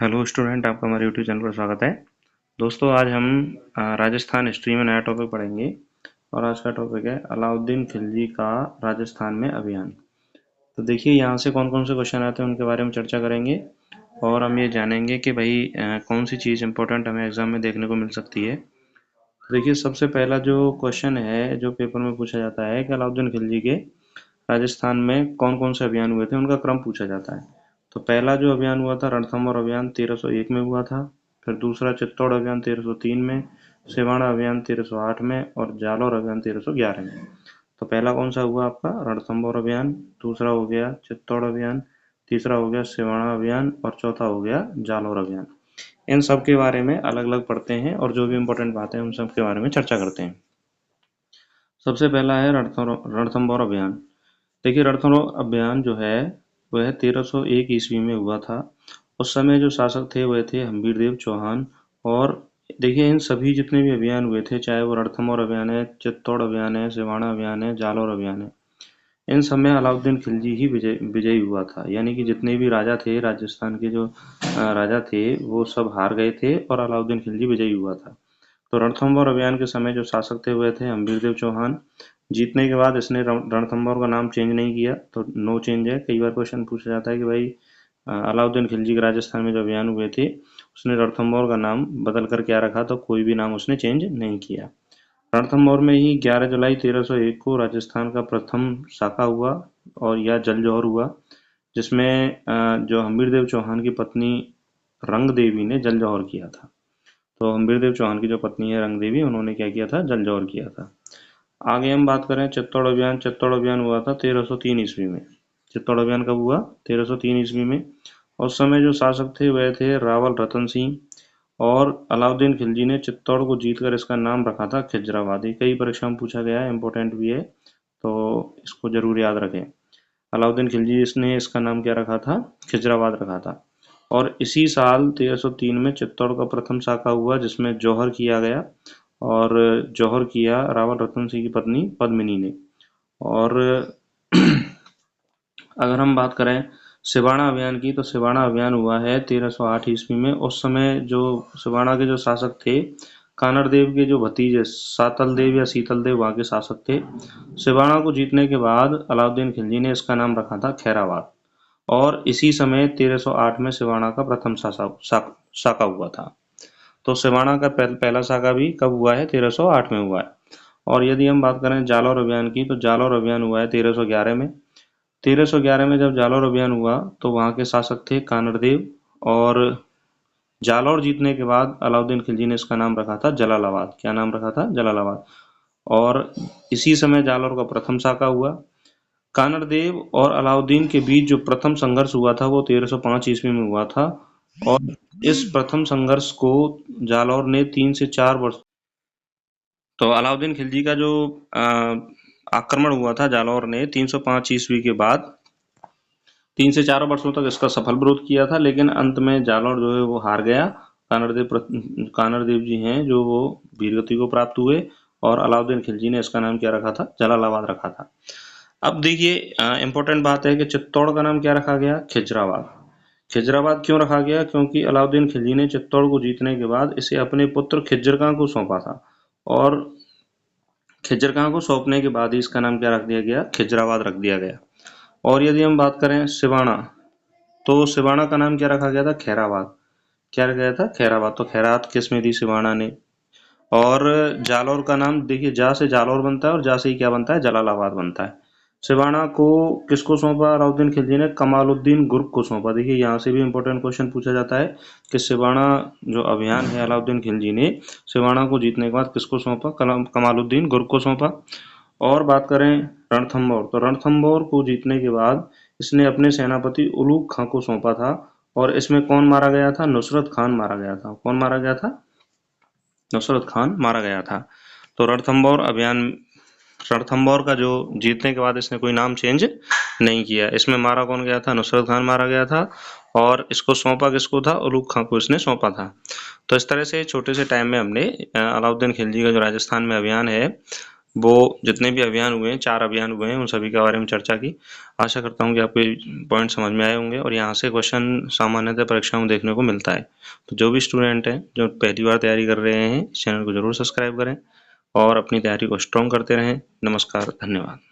Hello student, आपका हमारे YouTube channel पर स्वागत है। दोस्तों, आज हम राजस्थान हिस्ट्री में नया टॉपिक पढ़ेंगे और आज का टॉपिक है अलाउद्दीन खिलजी का राजस्थान में अभियान। तो देखिए, यहाँ से कौन कौन से क्वेश्चन आते हैं उनके बारे में चर्चा करेंगे और हम ये जानेंगे कि भाई कौन सी चीज़ इंपॉर्टेंट हमें एग्जाम में देखने को मिल सकती है। तो देखिए, सबसे पहला जो क्वेश्चन है जो पेपर में पूछा जाता है कि अलाउद्दीन खिलजी के राजस्थान में कौन कौन से अभियान हुए थे, उनका क्रम पूछा जाता है। तो पहला जो अभियान हुआ था रणथंभौर अभियान 1301 में हुआ था। फिर दूसरा चित्तौड़ अभियान 1303 में, सिवाड़ा अभियान 1308 में और जालौर अभियान 1311 में। तो पहला कौन सा हुआ आपका रणथंभौर अभियान, दूसरा हो गया चित्तौड़ अभियान, तीसरा हो गया सिवाड़ा अभियान और चौथा हो गया जालौर अभियान। इन सब के बारे में अलग अलग पढ़ते हैं और जो भी इम्पोर्टेंट बातें हैं उन सब के बारे में चर्चा करते हैं। सबसे पहला है रणथंभौर अभियान। देखिए, रणथंभौर अभियान जो है वह 1301 ईस्वी में हुआ था। उस समय जो शासक थे वह थे हम्बीरदेव चौहान। और देखिए, इन सभी जितने भी अभियान हुए थे, चाहे वो रणथंभौर अभियान है, चित्तौड़ अभियान है, सिवाड़ा अभियान है, जालौर अभियान है, इन सब में अलाउद्दीन खिलजी ही विजयी हुआ था। यानी कि जितने भी राजा थे, राजस्थान के जो राजा थे, वो सब हार गए थे और अलाउद्दीन खिलजी विजयी हुआ था। तो रणथंभौर अभियान के समय जो शासक थे वह थे हम्बीरदेव चौहान। जीतने के बाद इसने रणथंभौर का नाम चेंज नहीं किया, तो नो चेंज है। कई बार क्वेश्चन पूछा जाता है कि भाई अलाउद्दीन खिलजी के राजस्थान में जो अभियान हुए थे उसने रणथंभौर का नाम बदल कर क्या रखा, तो कोई भी नाम उसने चेंज नहीं किया। रणथंभौर में ही 11 जुलाई 1301 को राजस्थान का प्रथम साका हुआ और यह जल जौहर हुआ, जिसमें जो हम्बीरदेव चौहान की पत्नी रंग देवी ने जल जौहर किया था। तो हम्बीरदेव चौहान की जो पत्नी है रंग देवी, उन्होंने क्या किया था, जल जौहर किया था। आगे हम बात करें चित्तौड़ अभियान। चित्तौड़ अभियान हुआ था 1303 ईस्वी में। चित्तौड़ अभियान कब हुआ, 1303 ईस्वी में। उस समय जो शासक थे वह थे रावल रतन सिंह। और अलाउद्दीन खिलजी ने चित्तौड़ को जीतकर इसका नाम रखा था खिजराबाद। ये कई परीक्षा में पूछा गया है, इंपॉर्टेंट भी है, तो इसको जरूर याद रखें। अलाउद्दीन खिलजी इसने इसका नाम क्या रखा था, खिजराबाद रखा था। और इसी साल 1303 में चित्तौड़ का प्रथम साका हुआ, जिसमें जौहर किया गया और जौहर किया रावल रतन सिंह की पत्नी पद्मिनी ने। और अगर हम बात करें सिवाड़ा अभियान की, तो सिवाड़ा अभियान हुआ है 1308 ईस्वी में। उस समय जो सिवाड़ा के जो शासक थे, कानड़ देव के जो भतीजे सातल देव या शीतल देव वहाँ के शासक थे। सिवाड़ा को जीतने के बाद अलाउद्दीन खिलजी ने इसका नाम रखा था खैराबाद। और इसी समय 1308 में सिवाड़ा का प्रथम साका हुआ था। तो सिवाड़ा का पहला साका भी कब हुआ है, 1308 में हुआ है। और यदि हम बात करें जालौर अभियान की, तो जालौर अभियान हुआ है 1311 में। 1311 में जब जालौर अभियान हुआ तो वहाँ के शासक थे कानड़देव। और जालौर जीतने के बाद अलाउद्दीन खिलजी ने इसका नाम रखा था जलालाबाद। क्या नाम रखा था, जलालाबाद। और इसी समय जालौर का प्रथम साका हुआ। कानड़देव और अलाउद्दीन के बीच जो प्रथम संघर्ष हुआ था वो 1305 ईस्वी में हुआ था। और इस प्रथम संघर्ष को जालौर ने 3 से 4 वर्ष। तो अलाउद्दीन खिलजी का जो आक्रमण हुआ था जालौर ने 305 ईस्वी के बाद 3 से 4 वर्षों तक इसका सफल विरोध किया था, लेकिन अंत में जालौर जो है वो हार गया। कानड़देव जी हैं जो वो वीरगति को प्राप्त हुए और अलाउद्दीन खिलजी ने इसका नाम क्या रखा था, जलालाबाद रखा था। अब देखिए, इंपॉर्टेंट बात है कि चित्तौड़ का नाम क्या रखा गया, खिजराबाद। खिजराबाद क्यों रखा गया, क्योंकि अलाउद्दीन खिलजी ने चित्तौड़ को जीतने के बाद इसे अपने पुत्र खिज्जर खां को सौंपा था। और खिज्जर खां को सौंपने के बाद ही इसका नाम क्या रख दिया गया, खिजराबाद रख दिया गया। और यदि हम बात करें सिवाड़ा, तो सिवाड़ा का नाम क्या रखा गया था, खैराबाद। क्या रखा गया था, खैराबाद। तो खैरात किसमें दी, सिवाड़ा ने। और जालौर का नाम देखिए, जा से जालौर बनता है और जा से ही क्या बनता है, जलालाबाद बनता है। सिवाड़ा को किसको सौंपा अलाउद्दीन खिलजी ने, कमालुद्दीन गुर्ग को सौंपा। देखिए, यहाँ से भी इंपॉर्टेंट क्वेश्चन पूछा जाता है कि सिवाड़ा जो अभियान है अलाउद्दीन खिलजी ने सिवाड़ा को जीतने के बाद किसको सौंपा, कमालुद्दीन गुर्ग को सौंपा। और बात करें रणथंभौर, तो रणथंभौर को जीतने के बाद इसने अपने सेनापति उलूग खां को सौंपा था। और इसमें कौन मारा गया था, नुसरत खान मारा गया था। कौन मारा गया था, नुसरत खान मारा गया था। तो रणथंभौर का जो जीतने के बाद इसने कोई नाम चेंज नहीं किया। इसमें मारा कौन गया था, नुसरत खान मारा गया था। और इसको सौंपा किसको था, उलूग खां को इसने सौंपा था। तो इस तरह से छोटे से टाइम में हमने अलाउद्दीन खिलजी का जो राजस्थान में अभियान है वो जितने भी अभियान हुए हैं, 4 अभियान हुए हैं, उन सभी के बारे में चर्चा की। आशा करता हूँ कि आपको ये पॉइंट समझ में आए होंगे और यहाँ से क्वेश्चन सामान्यतः परीक्षाओं में देखने को मिलता है। तो जो भी स्टूडेंट हैं, जो पहली बार तैयारी कर रहे हैं, इस चैनल को ज़रूर सब्सक्राइब करें और अपनी तैयारी को स्ट्रॉन्ग करते रहें। नमस्कार, धन्यवाद।